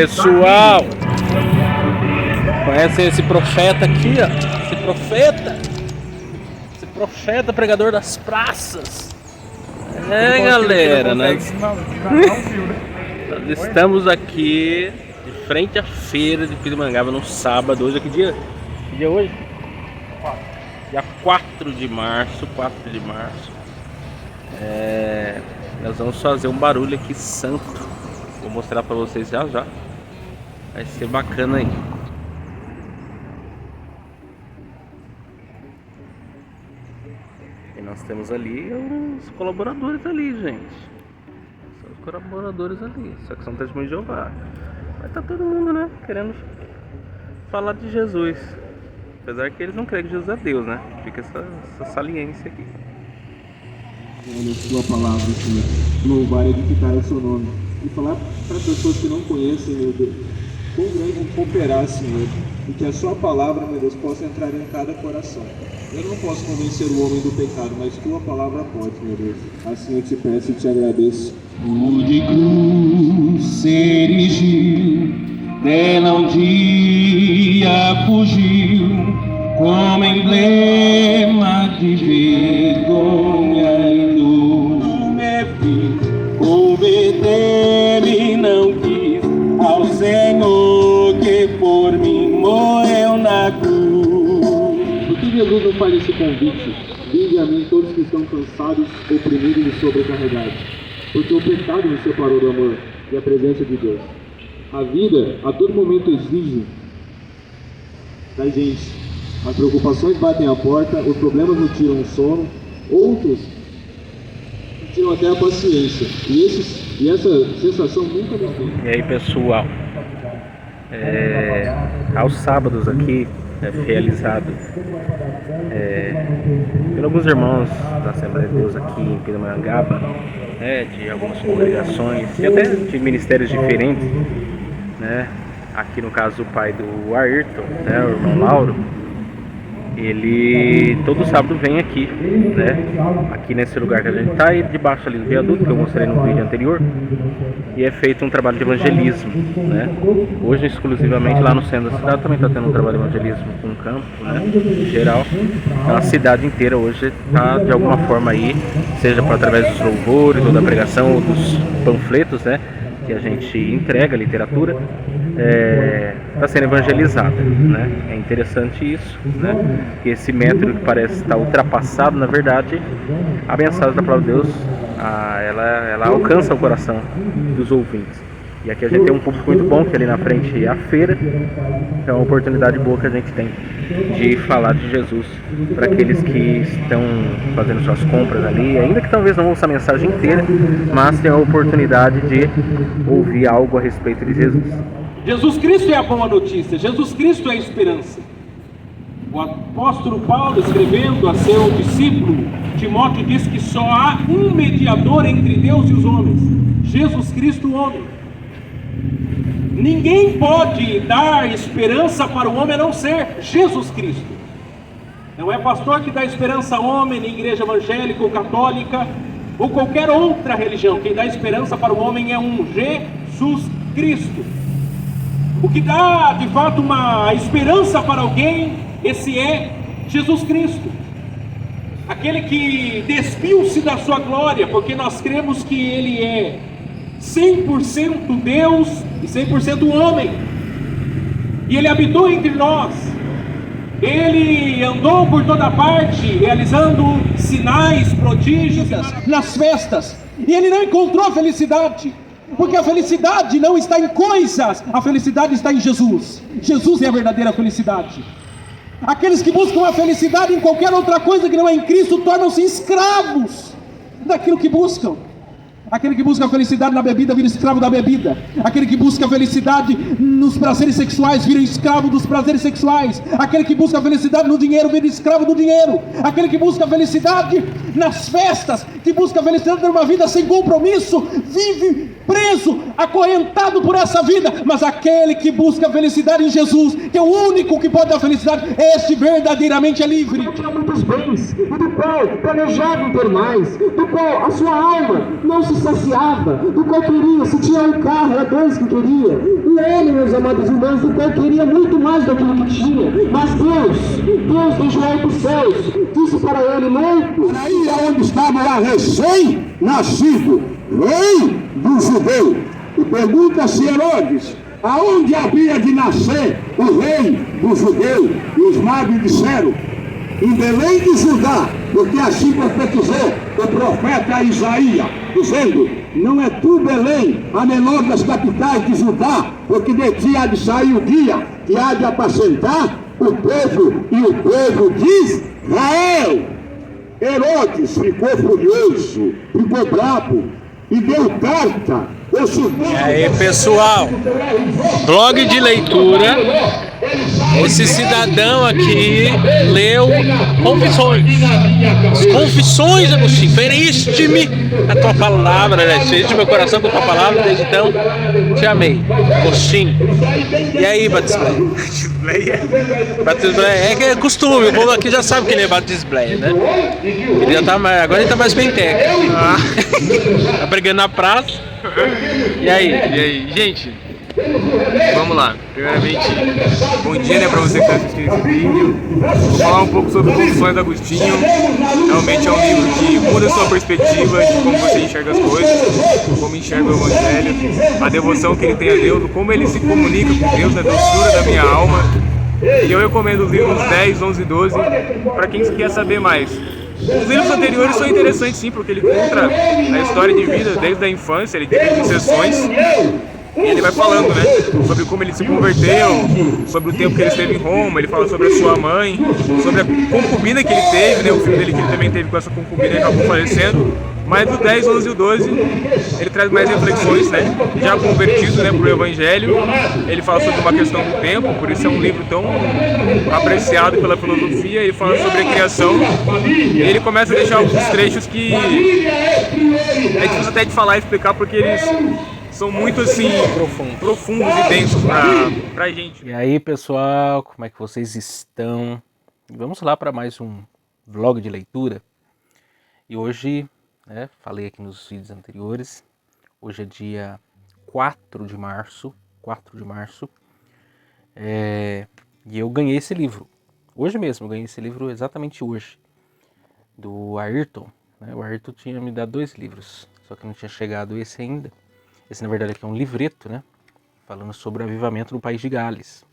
pessoal, conhece esse profeta aqui, ó? Esse profeta pregador das praças. Galera, nós estamos aqui de frente à feira de Pindamonhangaba no sábado. Hoje é que dia? Que dia é hoje? Dia 4 de março. Nós vamos fazer um barulho aqui santo. Vou mostrar pra vocês já. Vai ser bacana aí. E nós temos ali os colaboradores ali, gente. São os colaboradores ali. Só que são testemunhos de Jeová. Mas tá todo mundo, né? Querendo falar de Jesus. Apesar que eles não creem que Jesus é Deus, né? Fica essa saliência aqui. A sua palavra, Senhor, louvar e edificar o seu nome e falar para pessoas que não conhecem, meu Deus, quão grande vão cooperar, Senhor, e que a sua palavra, meu Deus, possa entrar em cada coração. Eu não posso convencer o homem do pecado, mas tua palavra pode, meu Deus. Assim eu te peço e te agradeço. O de cruz se erigiu, dela um dia fugiu, como emblema de vergonha e dor. Me fiz obedecer e não quis ao Senhor que por mim morreu na cruz. Por que Jesus não faz esse convite? Vinde a mim todos que estão cansados, oprimidos e sobrecarregados, porque o pecado nos separou do amor e a presença de Deus. A vida a todo momento exige da gente. As preocupações batem a porta, os problemas nos tiram o sono, outros nos tiram até a paciência. E essa sensação nunca nos tem. E aí, pessoal, aos sábados aqui é realizado por alguns irmãos da Assembleia de Deus aqui em Pindamonhangaba, de algumas congregações e até de ministérios diferentes, né? Aqui no caso o pai do Ayrton, né, o irmão Lauro, ele todo sábado vem aqui, né? Aqui nesse lugar que a gente está, e debaixo ali do viaduto, que eu mostrei no vídeo anterior, e é feito um trabalho de evangelismo, né? Hoje exclusivamente lá no centro da cidade também está tendo um trabalho de evangelismo com o campo, né? Em geral, então a cidade inteira hoje está de alguma forma aí, seja através dos louvores ou da pregação ou dos panfletos, né, que a gente entrega, literatura, está sendo evangelizada, né? É interessante isso, né? Que esse método que parece estar ultrapassado, na verdade, a mensagem da palavra de Deus, ela alcança o coração dos ouvintes. E aqui a gente tem um público muito bom, que ali na frente é a feira, então é uma oportunidade boa que a gente tem de falar de Jesus para aqueles que estão fazendo suas compras ali, ainda que talvez não ouça a mensagem inteira, mas tem a oportunidade de ouvir algo a respeito de Jesus. Jesus Cristo é a boa notícia, Jesus Cristo é a esperança. O apóstolo Paulo, escrevendo a seu discípulo Timóteo, diz que só há um mediador entre Deus e os homens, Jesus Cristo, o homem. Ninguém pode dar esperança para o homem a não ser Jesus Cristo. Não é pastor que dá esperança ao homem, nem igreja evangélica ou católica ou qualquer outra religião. Quem dá esperança para o homem é um Jesus Cristo. O que dá de fato uma esperança para alguém, esse é Jesus Cristo. Aquele que despiu-se da sua glória, porque nós cremos que Ele é 100% Deus e 100% homem, e Ele habitou entre nós. Ele andou por toda parte realizando sinais, prodígios nas festas, e Ele não encontrou a felicidade, porque a felicidade não está em coisas, a felicidade está em Jesus. Jesus é a verdadeira felicidade. Aqueles que buscam a felicidade em qualquer outra coisa que não é em Cristo tornam-se escravos daquilo que buscam. Aquele que busca a felicidade na bebida vira escravo da bebida. Aquele que busca a felicidade nos prazeres sexuais vira escravo dos prazeres sexuais. Aquele que busca a felicidade no dinheiro vira escravo do dinheiro. Aquele que busca a felicidade nas festas, que busca a felicidade numa vida sem compromisso, vive preso, acorrentado por essa vida. Mas aquele que busca a felicidade em Jesus, que é o único que pode dar felicidade, este verdadeiramente é livre. Ele tinha muitos bens, e do qual planejava ter mais, do qual a sua alma não se saciava, do qual queria, se tinha um carro, era dois que queria, e ele, meus amados irmãos, do qual queria muito mais daquilo que tinha, mas Deus do João dos céus, disse para ele, louco, aí é onde estava lá recém-nascido, rei do judeu, e pergunta-se Herodes, aonde havia de nascer o rei do judeu? E os magos disseram, em Belém de Judá, porque assim profetizou o profeta Isaías, dizendo, não é tu, Belém, a menor das capitais de Judá, porque de ti há de sair o guia que há de apacentar o povo e o povo de Israel. Herodes ficou furioso, ficou bravo e deu carta. E aí, pessoal, blog de leitura. Esse cidadão aqui leu Confissões. As Confissões de Agostinho. Feriste-me a tua palavra, né? Feriste meu coração com a tua palavra, desde então te amei. Agostinho. E aí, Batisbleia? Batisbleia é que é costume, o povo aqui já sabe que ele é Batisbleia, né? Ele já tá mais, agora ele tá mais penteca. Tá brigando na praça. E aí, gente, vamos lá. Primeiramente, bom dia, né, pra você que está assistindo esse vídeo. Vou falar um pouco sobre Confissões de Agostinho. Realmente é um livro que muda a sua perspectiva de como você enxerga as coisas, como enxerga o Evangelho, a devoção que ele tem a Deus, como ele se comunica com Deus, a doçura da minha alma. E eu recomendo os livros 10, 11 e 12 para quem quer saber mais. Os livros anteriores são interessantes sim, porque ele conta a história de vida desde a infância, ele divide em sessões e ele vai falando, né, sobre como ele se converteu, sobre o tempo que ele esteve em Roma, ele fala sobre a sua mãe, sobre a concubina que ele teve, né, o filho dele que ele também teve com essa concubina e acabou falecendo. Mas do 10, 11 e o 12, ele traz mais reflexões, né? Já convertido, né, para o Evangelho. Ele fala sobre uma questão do tempo, por isso é um livro tão apreciado pela filosofia. Ele fala sobre a criação. E ele começa a deixar alguns trechos que é difícil até de falar e explicar, porque eles são muito, assim, profundos e densos pra gente. E aí, pessoal, como é que vocês estão? Vamos lá para mais um vlog de leitura. E hoje... falei aqui nos vídeos anteriores, hoje é dia 4 de março, e eu ganhei esse livro, hoje mesmo, eu ganhei esse livro exatamente hoje, do Ayrton, né? O Ayrton tinha me dado 2 livros, só que não tinha chegado esse ainda. Esse na verdade aqui é um livreto, né? Falando sobre o avivamento no país de Gales,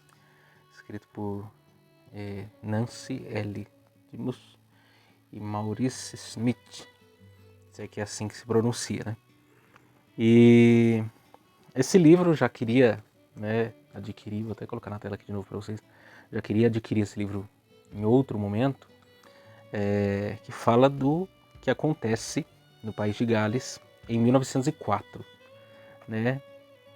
escrito por Nancy L. Dimus e Maurice Smith. É que é assim que se pronuncia, né? E esse livro eu já queria, né, adquirir, vou até colocar na tela aqui de novo para vocês, já queria adquirir esse livro em outro momento, que fala do que acontece no país de Gales em 1904, né?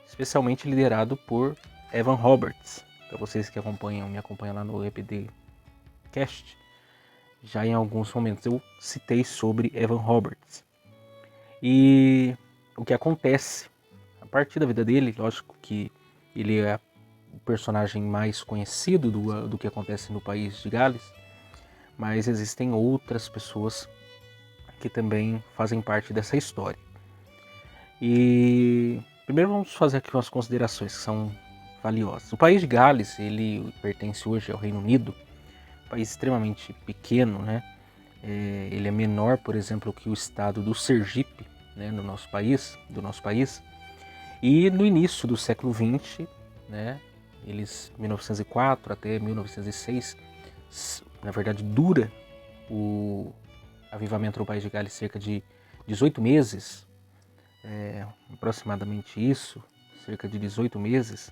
Especialmente liderado por Evan Roberts. Para vocês que me acompanham lá no EPD Cast, já em alguns momentos eu citei sobre Evan Roberts. E o que acontece a partir da vida dele, lógico que ele é o personagem mais conhecido do que acontece no país de Gales, mas existem outras pessoas que também fazem parte dessa história. E primeiro vamos fazer aqui umas considerações que são valiosas. O país de Gales, ele pertence hoje ao Reino Unido, um país extremamente pequeno, né? Ele é menor, por exemplo, que o estado do Sergipe, né, do nosso país, e no início do século XX, né, 1904 até 1906, na verdade dura o avivamento no país de Gales cerca de 18 meses, aproximadamente isso, cerca de 18 meses,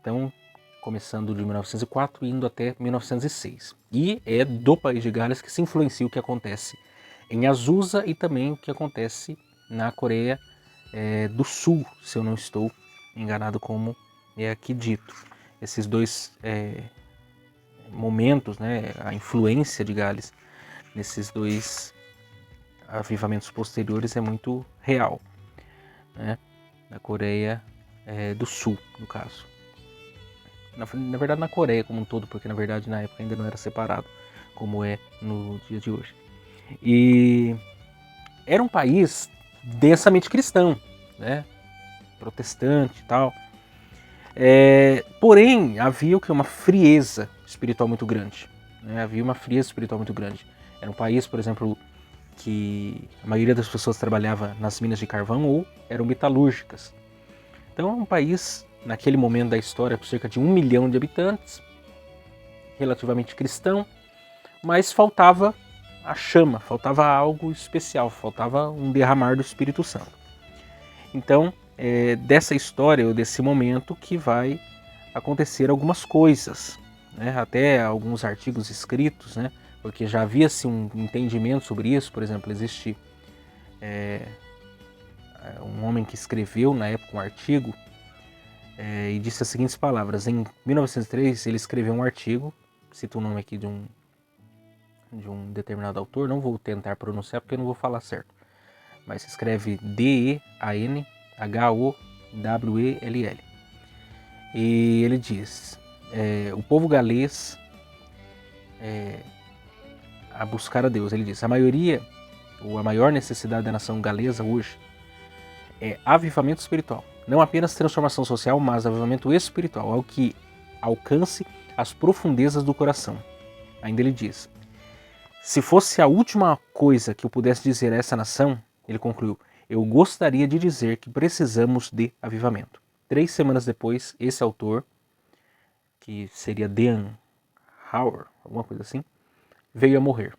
então começando de 1904 e indo até 1906. E é do país de Gales que se influencia o que acontece em Azusa e também o que acontece na Coreia do Sul, se eu não estou enganado como é aqui dito. Esses dois momentos, né, a influência de Gales nesses dois avivamentos posteriores é muito real, né, na Coreia do Sul, no caso. Na verdade na Coreia como um todo, porque na verdade na época ainda não era separado como é no dia de hoje. E era um país densamente cristão, né? Protestante e tal. Porém, havia uma frieza espiritual muito grande. Né? Havia uma frieza espiritual muito grande. Era um país, por exemplo, que a maioria das pessoas trabalhava nas minas de carvão ou eram metalúrgicas. Então é um país, naquele momento da história, com cerca de 1 milhão de habitantes, relativamente cristão, mas faltava a chama, faltava algo especial, faltava um derramar do Espírito Santo. Então, dessa história, ou desse momento, que vai acontecer algumas coisas, né? Até alguns artigos escritos, né? Porque já havia-se um entendimento sobre isso. Por exemplo, existe um homem que escreveu na época um artigo e disse as seguintes palavras. Em 1903 ele escreveu um artigo, cito o nome aqui de um determinado autor, não vou tentar pronunciar porque eu não vou falar certo, mas se escreve D-E-A-N-H-O-W-E-L-L. E ele diz, o povo galês a buscar a Deus. Ele diz, a maioria, ou a maior necessidade da nação galesa hoje é avivamento espiritual. Não apenas transformação social, mas avivamento espiritual, algo que alcance as profundezas do coração. Ainda ele diz, se fosse a última coisa que eu pudesse dizer a essa nação, ele concluiu, eu gostaria de dizer que precisamos de avivamento. 3 semanas depois, esse autor, que seria Dan Hauer, alguma coisa assim, veio a morrer.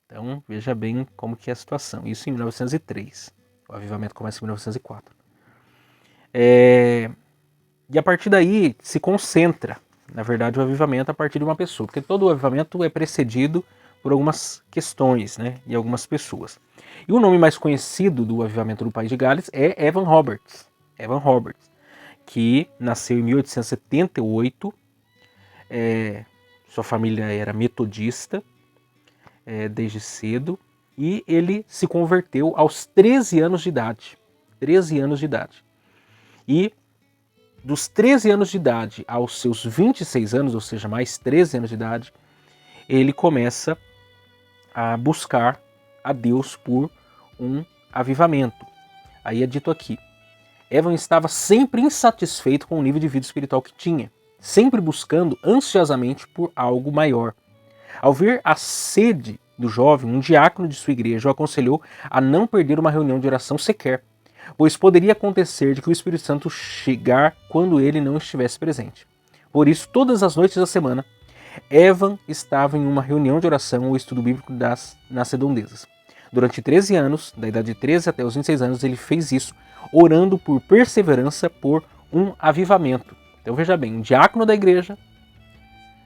Então, veja bem como que é a situação. Isso em 1903. O avivamento começa em 1904. E a partir daí se concentra, na verdade, o avivamento a partir de uma pessoa. Porque todo o avivamento é precedido por algumas questões, né, e algumas pessoas. E o nome mais conhecido do avivamento do país de Gales é Evan Roberts. Evan Roberts, que nasceu em 1878. Sua família era metodista desde cedo. E ele se converteu aos 13 anos de idade. 13 anos de idade. E dos 13 anos de idade aos seus 26 anos, ou seja, mais 13 anos de idade, ele começa a buscar a Deus por um avivamento. Aí é dito aqui, Evan estava sempre insatisfeito com o nível de vida espiritual que tinha, sempre buscando ansiosamente por algo maior. Ao ver a sede do jovem, um diácono de sua igreja o aconselhou a não perder uma reunião de oração sequer, pois poderia acontecer de que o Espírito Santo chegar quando ele não estivesse presente. Por isso, todas as noites da semana, Evan estava em uma reunião de oração ou estudo bíblico nas redondezas. Durante 13 anos, da idade de 13 até os 26 anos, ele fez isso, orando por perseverança por um avivamento. Então veja bem, um diácono da igreja,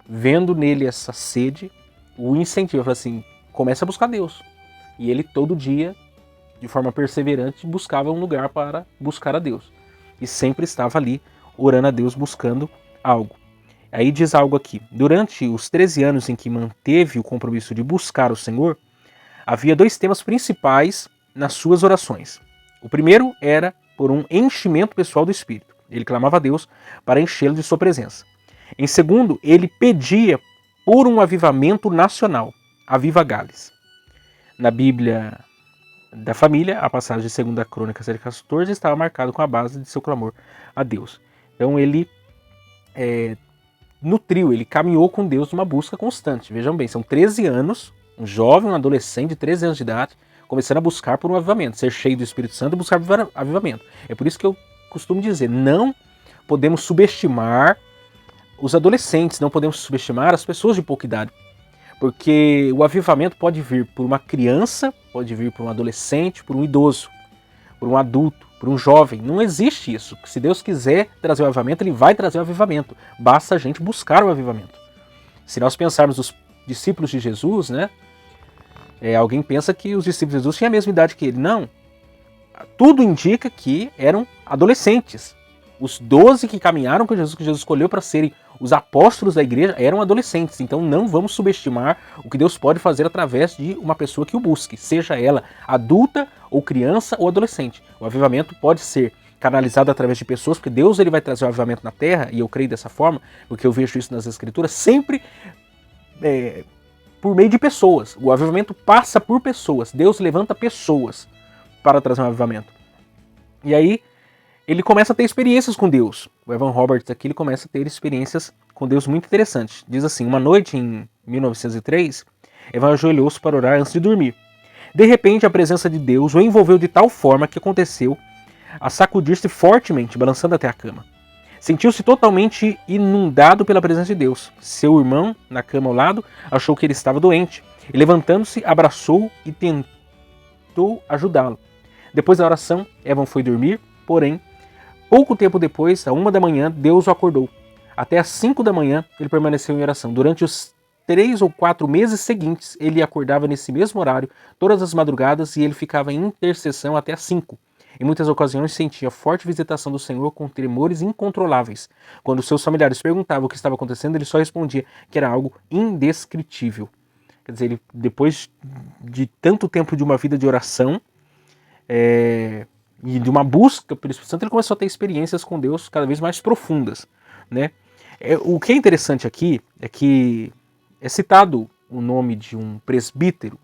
vendo nele essa sede, o incentiva, fala assim, comece a buscar Deus. E ele todo dia, de forma perseverante, buscava um lugar para buscar a Deus. E sempre estava ali, orando a Deus, buscando algo. Aí diz algo aqui, durante os 13 anos em que manteve o compromisso de buscar o Senhor, havia 2 temas principais nas suas orações. O primeiro era por um enchimento pessoal do Espírito. Ele clamava a Deus para enchê-lo de sua presença. Em segundo, ele pedia por um avivamento nacional, Aviva Gales. Na Bíblia da família, a passagem de 2 Crônicas 7:14 estava marcado com a base de seu clamor a Deus. Então ele nutriu, ele caminhou com Deus numa busca constante. Vejam bem, são 13 anos, um jovem, um adolescente de 13 anos de idade, começando a buscar por um avivamento, ser cheio do Espírito Santo e buscar avivamento. É por isso que eu costumo dizer, não podemos subestimar os adolescentes, não podemos subestimar as pessoas de pouca idade, porque o avivamento pode vir por uma criança, pode vir por um adolescente, por um idoso, por um adulto, por um jovem. Não existe isso. Se Deus quiser trazer o avivamento, Ele vai trazer o avivamento. Basta a gente buscar o avivamento. Se nós pensarmos os discípulos de Jesus, né? Alguém pensa que os discípulos de Jesus tinham a mesma idade que ele. Não. Tudo indica que eram adolescentes. Os 12 que caminharam com Jesus, que Jesus escolheu para serem os apóstolos da igreja, eram adolescentes. Então não vamos subestimar o que Deus pode fazer através de uma pessoa que o busque, seja ela adulta ou criança ou adolescente. O avivamento pode ser canalizado através de pessoas, porque Deus ele vai trazer o avivamento na terra, e eu creio dessa forma, porque eu vejo isso nas Escrituras, sempre por meio de pessoas. O avivamento passa por pessoas. Deus levanta pessoas para trazer um avivamento. E aí ele começa a ter experiências com Deus. O Evan Roberts aqui ele começa a ter experiências com Deus muito interessantes. Diz assim, uma noite em 1903, Evan ajoelhou-se para orar antes de dormir. De repente, a presença de Deus o envolveu de tal forma que aconteceu a sacudir-se fortemente, balançando até a cama. Sentiu-se totalmente inundado pela presença de Deus. Seu irmão, na cama ao lado, achou que ele estava doente. E levantando-se, abraçou-o e tentou ajudá-lo. Depois da oração, Evan foi dormir, porém, pouco tempo depois, à 1 da manhã, Deus o acordou. Até às 5 da manhã, ele permaneceu em oração. Durante os 3 ou 4 meses seguintes, ele acordava nesse mesmo horário, todas as madrugadas, e ele ficava em intercessão até às 5. Em muitas ocasiões sentia forte visitação do Senhor com tremores incontroláveis. Quando seus familiares perguntavam o que estava acontecendo, ele só respondia que era algo indescritível. Quer dizer, ele, depois de tanto tempo de uma vida de oração e de uma busca pelo Espírito Santo, ele começou a ter experiências com Deus cada vez mais profundas, né? O que é interessante aqui é que é citado o nome de um presbítero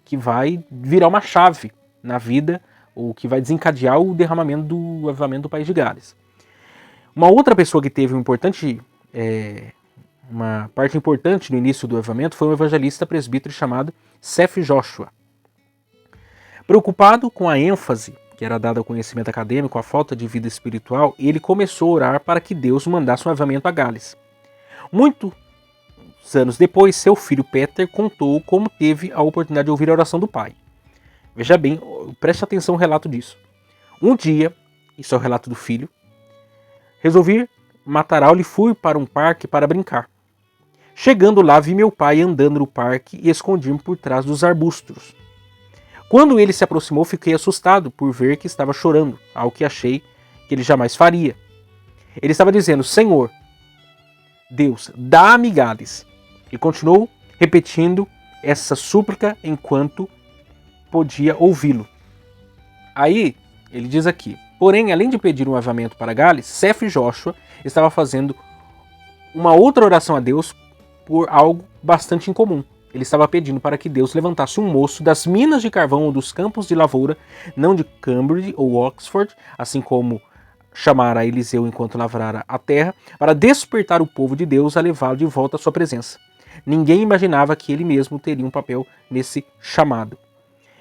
que vai virar uma chave na vida, ou que vai desencadear o derramamento do avivamento do país de Gales. Uma outra pessoa que teve uma parte importante no início do avivamento foi um evangelista presbítero chamado Seth Joshua. Preocupado com a ênfase que era dada ao conhecimento acadêmico, a falta de vida espiritual, ele começou a orar para que Deus mandasse um avivamento a Gales. Muitos anos depois, seu filho Peter contou como teve a oportunidade de ouvir a oração do pai. Veja bem, preste atenção no relato disso. Um dia, isso é o relato do filho, resolvi matar aula e fui para um parque para brincar. Chegando lá, vi meu pai andando no parque e escondi-me por trás dos arbustos. Quando ele se aproximou, fiquei assustado por ver que estava chorando, algo que achei que ele jamais faria. Ele estava dizendo, Senhor, Deus, dá-me Gales. E continuou repetindo essa súplica enquanto podia ouvi-lo. Aí, ele diz aqui, porém, além de pedir um avivamento para Gales, Seth Joshua estava fazendo uma outra oração a Deus por algo bastante incomum. Ele estava pedindo para que Deus levantasse um moço das minas de carvão ou dos campos de lavoura, não de Cambridge ou Oxford, assim como chamara Eliseu enquanto lavrara a terra, para despertar o povo de Deus a levá-lo de volta à sua presença. Ninguém imaginava que ele mesmo teria um papel nesse chamado.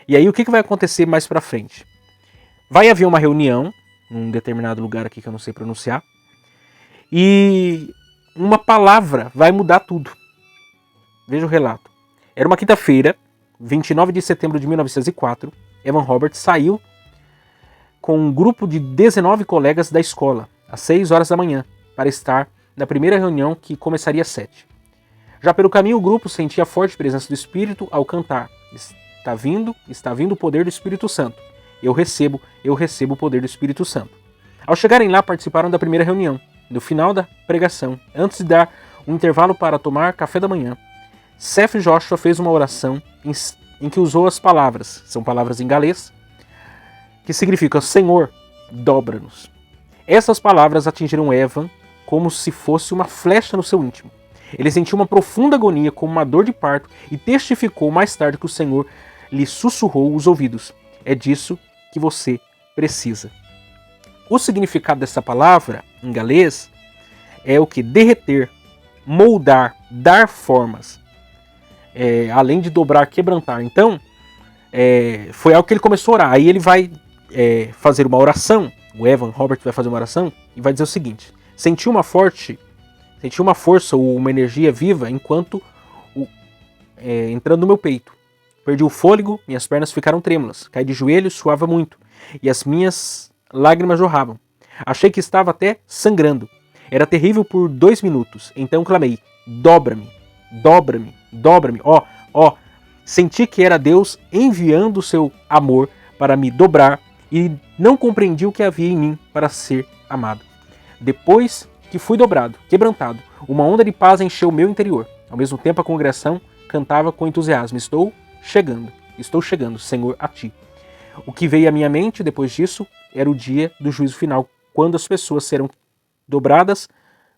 E aí o que vai acontecer mais pra frente? Vai haver uma reunião, num determinado lugar aqui que eu não sei pronunciar, e uma palavra vai mudar tudo. Veja o relato. Era uma quinta-feira, 29 de setembro de 1904, Evan Roberts saiu com um grupo de 19 colegas da escola, às 6 horas da manhã, para estar na primeira reunião que começaria às 7. Já pelo caminho o grupo sentia a forte presença do Espírito ao cantar. Está vindo o poder do Espírito Santo. Eu recebo o poder do Espírito Santo. Ao chegarem lá, participaram da primeira reunião. No final da pregação, antes de dar um intervalo para tomar café da manhã, Seth Joshua fez uma oração em que usou as palavras, são palavras em galês, que significam Senhor, dobra-nos. Essas palavras atingiram Evan como se fosse uma flecha no seu íntimo. Ele sentiu uma profunda agonia como uma dor de parto e testificou mais tarde que o Senhor lhe sussurrou os ouvidos. É disso que você precisa. O significado dessa palavra, em galês, é o que? Derreter, moldar, dar formas. Além de dobrar, quebrantar. Então, foi algo que ele começou a orar. Aí ele vai fazer uma oração, o Evan Roberts vai fazer uma oração e vai dizer o seguinte: senti uma força ou uma energia viva enquanto entrando no meu peito. Perdi o fôlego, minhas pernas ficaram trêmulas, caí de joelhos, suava muito, e as minhas lágrimas jorravam. Achei que estava até sangrando. Era terrível por 2 minutos, então clamei, dobra-me, dobra-me, dobra-me, ó. Senti que era Deus enviando o seu amor para me dobrar e não compreendi o que havia em mim para ser amado. Depois que fui dobrado, quebrantado, uma onda de paz encheu o meu interior. Ao mesmo tempo a congregação cantava com entusiasmo, estou chegando, Senhor, a ti. O que veio à minha mente depois disso era o dia do juízo final, quando as pessoas serão dobradas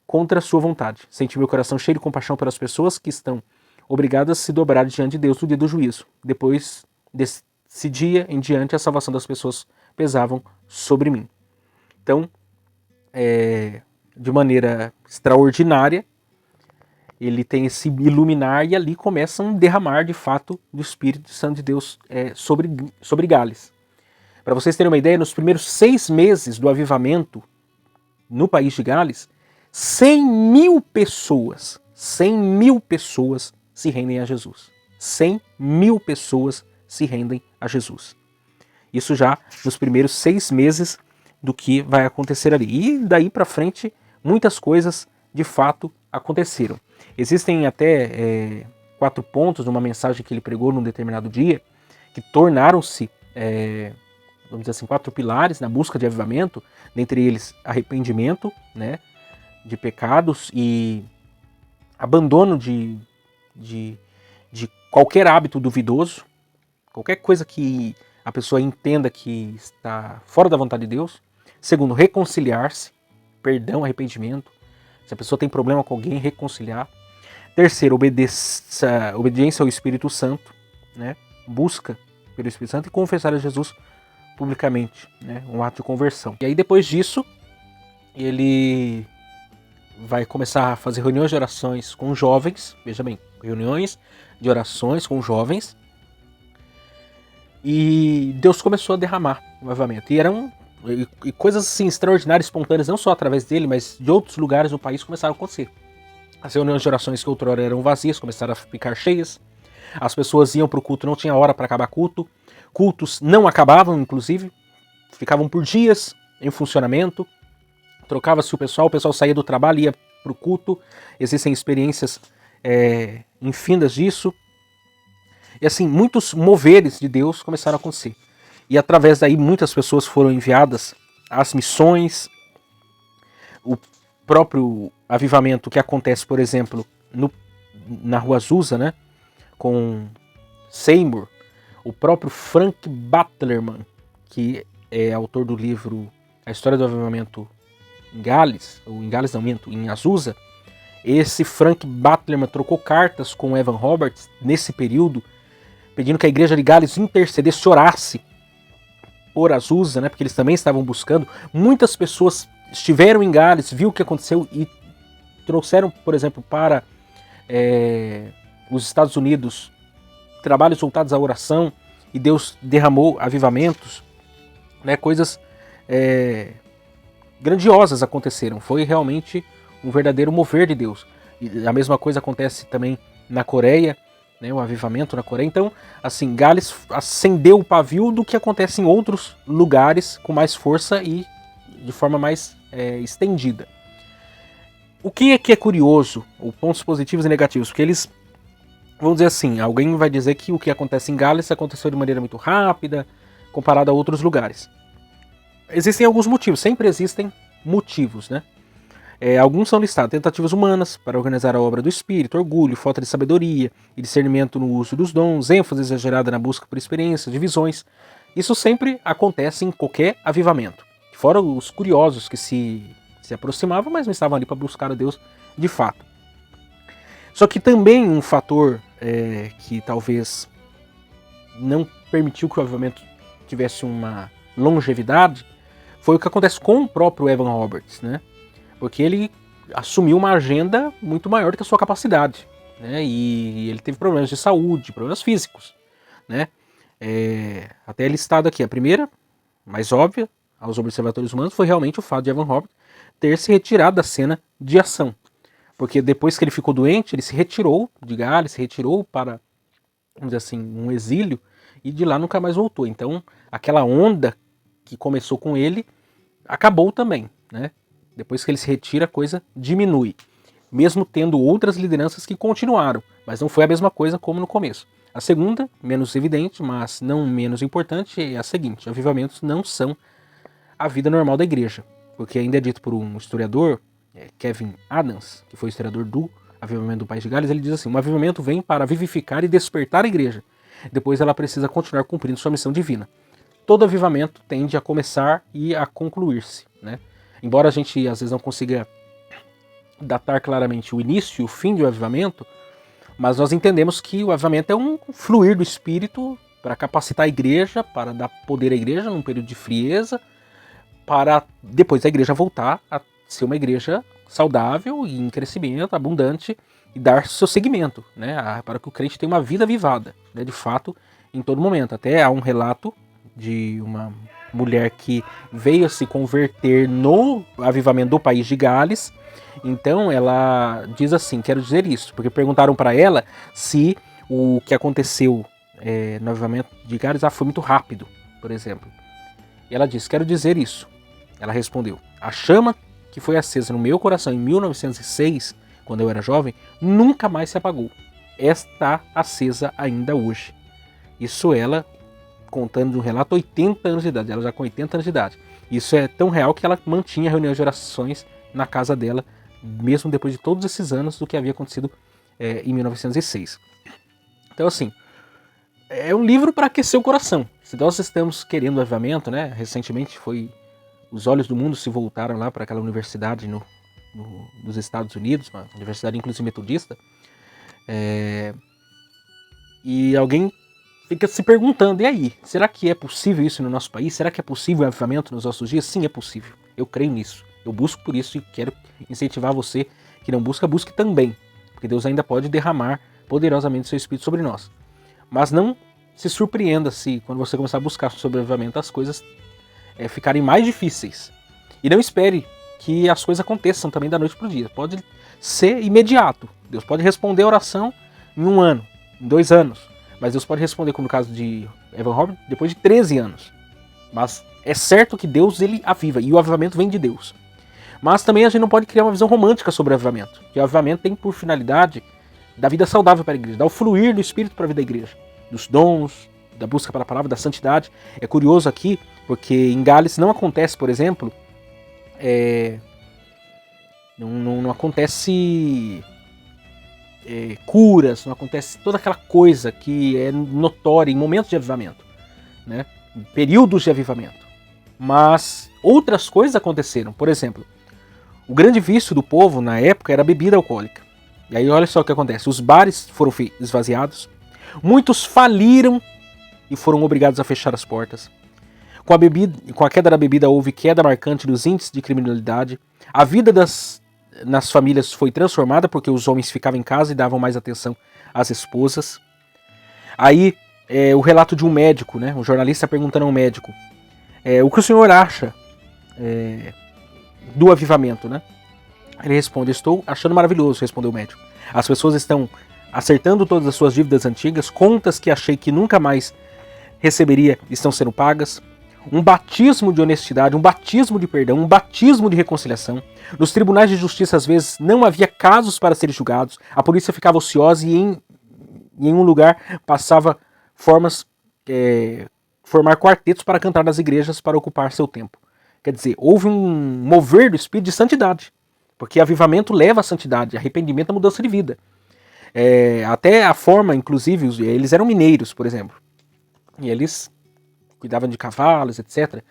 contra a sua vontade. Senti meu coração cheio de compaixão pelas pessoas que estão obrigadas a se dobrar diante de Deus no dia do juízo. Depois desse dia em diante, a salvação das pessoas pesavam sobre mim. Então, de maneira extraordinária, ele tem esse iluminar e ali começa um derramar de fato do Espírito Santo de Deus sobre Gales. Para vocês terem uma ideia, nos primeiros 6 meses do avivamento no país de Gales, 100.000 pessoas se rendem a Jesus. 100.000 pessoas se rendem a Jesus. Isso já nos primeiros 6 meses do que vai acontecer ali. E daí para frente, muitas coisas de fato aconteceram. Existem até 4 pontos numa mensagem que ele pregou num determinado dia, que tornaram-se, vamos dizer assim, 4 pilares na busca de avivamento, dentre eles arrependimento, né, de pecados e abandono de qualquer hábito duvidoso, qualquer coisa que a pessoa entenda que está fora da vontade de Deus. Segundo, reconciliar-se, perdão, arrependimento. Se a pessoa tem problema com alguém, reconciliar. Terceiro, obediência ao Espírito Santo, né? Busca pelo Espírito Santo e confessar a Jesus publicamente, né? Um ato de conversão. E aí depois disso, ele vai começar a fazer reuniões de orações com jovens, veja bem, reuniões de orações com jovens, e Deus começou a derramar o avivamento. E eram coisas assim extraordinárias, espontâneas, não só através dele, mas de outros lugares do país começaram a acontecer. As reuniões de orações que outrora eram vazias começaram a ficar cheias. As pessoas iam para o culto, não tinha hora para acabar culto. Cultos não acabavam, inclusive, ficavam por dias em funcionamento. Trocava-se o pessoal saía do trabalho e ia para o culto. Existem experiências infindas disso. E assim, muitos moveres de Deus começaram a acontecer. E através daí muitas pessoas foram enviadas às missões. O próprio avivamento que acontece, por exemplo, na Rua Azusa, né, com Seymour, o próprio Frank Butlerman, que é autor do livro A História do Avivamento em Gales, ou em Gales não, em Azusa. Esse Frank Butlerman trocou cartas com Evan Roberts nesse período, pedindo que a igreja de Gales intercedesse, orasse por Azusa, né, porque eles também estavam buscando. Muitas pessoas estiveram em Gales, viu o que aconteceu e trouxeram, por exemplo, para os Estados Unidos trabalhos voltados à oração, e Deus derramou avivamentos, né, coisas grandiosas aconteceram. Foi realmente um verdadeiro mover de Deus. E a mesma coisa acontece também na Coreia, né, o avivamento na Coreia. Então, assim, Gales acendeu o pavio do que acontece em outros lugares com mais força e de forma mais estendida. O que é curioso, os pontos positivos e negativos, porque eles, vamos dizer assim, alguém vai dizer que o que acontece em Gales aconteceu de maneira muito rápida, comparado a outros lugares. Existem alguns motivos, sempre existem motivos, né? Alguns são listados: tentativas humanas para organizar a obra do Espírito, orgulho, falta de sabedoria e discernimento no uso dos dons, ênfase exagerada na busca por experiências, divisões. Isso sempre acontece em qualquer avivamento. Fora os curiosos que se aproximavam, mas não estavam ali para buscar a Deus de fato. Só que também um fator que talvez não permitiu que o avivamento tivesse uma longevidade foi o que acontece com o próprio Evan Roberts, né? Porque ele assumiu uma agenda muito maior do que a sua capacidade, né? E ele teve problemas de saúde, problemas físicos, né? Até listado aqui, a primeira, mais óbvia aos observadores humanos, foi realmente o fato de Evan Roberts ter se retirado da cena de ação. Porque depois que ele ficou doente, ele se retirou de Gales, se retirou para, vamos dizer assim, um exílio, e de lá nunca mais voltou. Então, aquela onda que começou com ele acabou também, né? Depois que ele se retira, a coisa diminui. Mesmo tendo outras lideranças que continuaram, mas não foi a mesma coisa como no começo. A segunda, menos evidente, mas não menos importante, é a seguinte: avivamentos não são a vida normal da igreja. Porque ainda é dito por um historiador, Kevin Adams, que foi historiador do avivamento do País de Gales, ele diz assim: um avivamento vem para vivificar e despertar a igreja. Depois ela precisa continuar cumprindo sua missão divina. Todo avivamento tende a começar e a concluir-se, né? Embora a gente às vezes não consiga datar claramente o início e o fim de um avivamento, mas nós entendemos que o avivamento é um fluir do Espírito para capacitar a igreja, para dar poder à igreja num período de frieza, para depois a igreja voltar a ser uma igreja saudável e em crescimento, abundante, e dar seu segmento, né, para que o crente tenha uma vida avivada, né, de fato, em todo momento. Até há um relato de uma mulher que veio a se converter no avivamento do país de Gales. Então ela diz assim, quero dizer isso, porque perguntaram para ela se o que aconteceu no avivamento de Gales foi muito rápido, por exemplo. E ela disse, quero dizer isso. Ela respondeu, a chama que foi acesa no meu coração em 1906, quando eu era jovem, nunca mais se apagou. Está acesa ainda hoje. Isso ela contando de um relato 80 anos de idade, ela já com 80 anos de idade. Isso é tão real que ela mantinha reuniões de orações na casa dela, mesmo depois de todos esses anos do que havia acontecido em 1906. Então assim, é um livro para aquecer o coração. Se nós estamos querendo avivamento, né? Recentemente os olhos do mundo se voltaram lá para aquela universidade nos Estados Unidos, uma universidade inclusive metodista, e alguém fica se perguntando, e aí, será que é possível isso no nosso país? Será que é possível o avivamento nos nossos dias? Sim, é possível. Eu creio nisso. Eu busco por isso e quero incentivar você que não busca, busque também. Porque Deus ainda pode derramar poderosamente seu Espírito sobre nós. Mas não se surpreenda se quando você começar a buscar sobre o avivamento as coisas ficarem mais difíceis. E não espere que as coisas aconteçam também da noite para o dia. Pode ser imediato. Deus pode responder a oração em 1 ano, em 2 anos. Mas Deus pode responder, como no caso de Evan Roberts, depois de 13 anos. Mas é certo que Deus, ele aviva, e o avivamento vem de Deus. Mas também a gente não pode criar uma visão romântica sobre o avivamento. Porque o avivamento tem por finalidade da vida saudável para a igreja, dar o fluir do Espírito para a vida da igreja. Dos dons, da busca pela palavra, da santidade. É curioso aqui, porque em Gales não acontece, por exemplo, não acontece curas, não acontece toda aquela coisa que é notória em momentos de avivamento, né? Em períodos de avivamento. Mas outras coisas aconteceram. Por exemplo, o grande vício do povo na época era a bebida alcoólica. E aí olha só o que acontece. Os bares foram esvaziados, muitos faliram e foram obrigados a fechar as portas. Com a queda da bebida houve queda marcante dos índices de criminalidade. A vida nas famílias foi transformada porque os homens ficavam em casa e davam mais atenção às esposas. Aí o relato de um médico, né? Um jornalista perguntando ao médico o que o senhor acha do avivamento, né? Ele responde, estou achando maravilhoso, respondeu o médico. As pessoas estão acertando todas as suas dívidas antigas, contas que achei que nunca mais receberia estão sendo pagas. Um batismo de honestidade, um batismo de perdão, um batismo de reconciliação. Nos tribunais de justiça, às vezes, não havia casos para serem julgados, a polícia ficava ociosa e em um lugar passava formar quartetos para cantar nas igrejas para ocupar seu tempo. Quer dizer, houve um mover do Espírito de santidade, porque avivamento leva à santidade, arrependimento à mudança de vida. Até a forma, inclusive, eles eram mineiros, por exemplo, e eles cuidavam de cavalos, etc.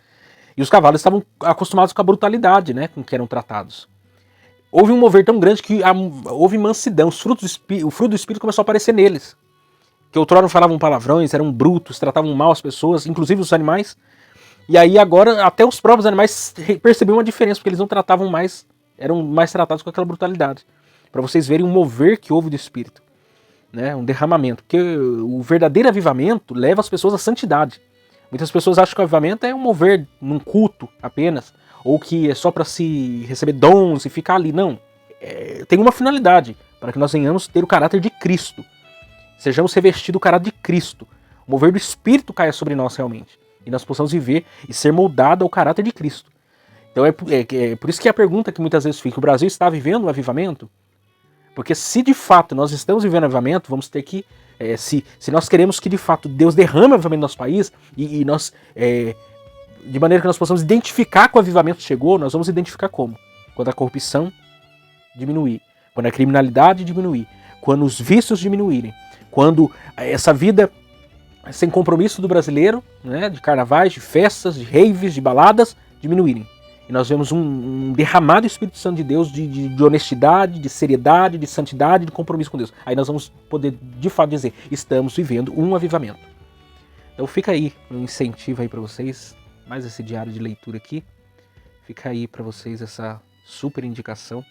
E os cavalos estavam acostumados com a brutalidade, né, com que eram tratados. Houve um mover tão grande que houve mansidão, o fruto do Espírito começou a aparecer neles. Que outrora falavam palavrões, eram brutos, tratavam mal as pessoas, inclusive os animais. E aí agora até os próprios animais percebiam uma diferença, porque eles não tratavam mais, eram mais tratados com aquela brutalidade. Para vocês verem o mover que houve do Espírito, né, um derramamento. Porque o verdadeiro avivamento leva as pessoas à santidade. Muitas pessoas acham que o avivamento é um mover num culto apenas, ou que é só para se receber dons e ficar ali. Não, tem uma finalidade, para que nós venhamos ter o caráter de Cristo. Sejamos revestidos do caráter de Cristo. O mover do Espírito caia sobre nós realmente. E nós possamos viver e ser moldados ao caráter de Cristo. Então é por isso que a pergunta que muitas vezes fica, o Brasil está vivendo um avivamento? Porque se de fato nós estamos vivendo avivamento, vamos ter que, se nós queremos que de fato Deus derrame avivamento no nosso país, e nós, de maneira que nós possamos identificar que o avivamento chegou, nós vamos identificar como? Quando a corrupção diminuir, quando a criminalidade diminuir, quando os vícios diminuírem, quando essa vida sem compromisso do brasileiro, né, de carnavais, de festas, de raves, de baladas, diminuírem. e nós vemos um derramado Espírito Santo de Deus de honestidade, de seriedade, de santidade, de compromisso com Deus. Aí nós vamos poder, de fato, dizer, estamos vivendo um avivamento. Então fica aí um incentivo aí para vocês, mais esse diário de leitura aqui. Fica aí para vocês essa super indicação,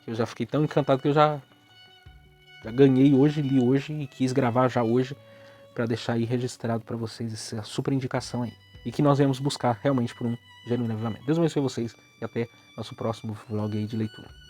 que eu já fiquei tão encantado que eu já ganhei hoje, li hoje e quis gravar já hoje para deixar aí registrado para vocês essa super indicação aí. E que nós viemos buscar realmente por um genuíno avivamento. Deus abençoe vocês e até nosso próximo vlog aí de leitura.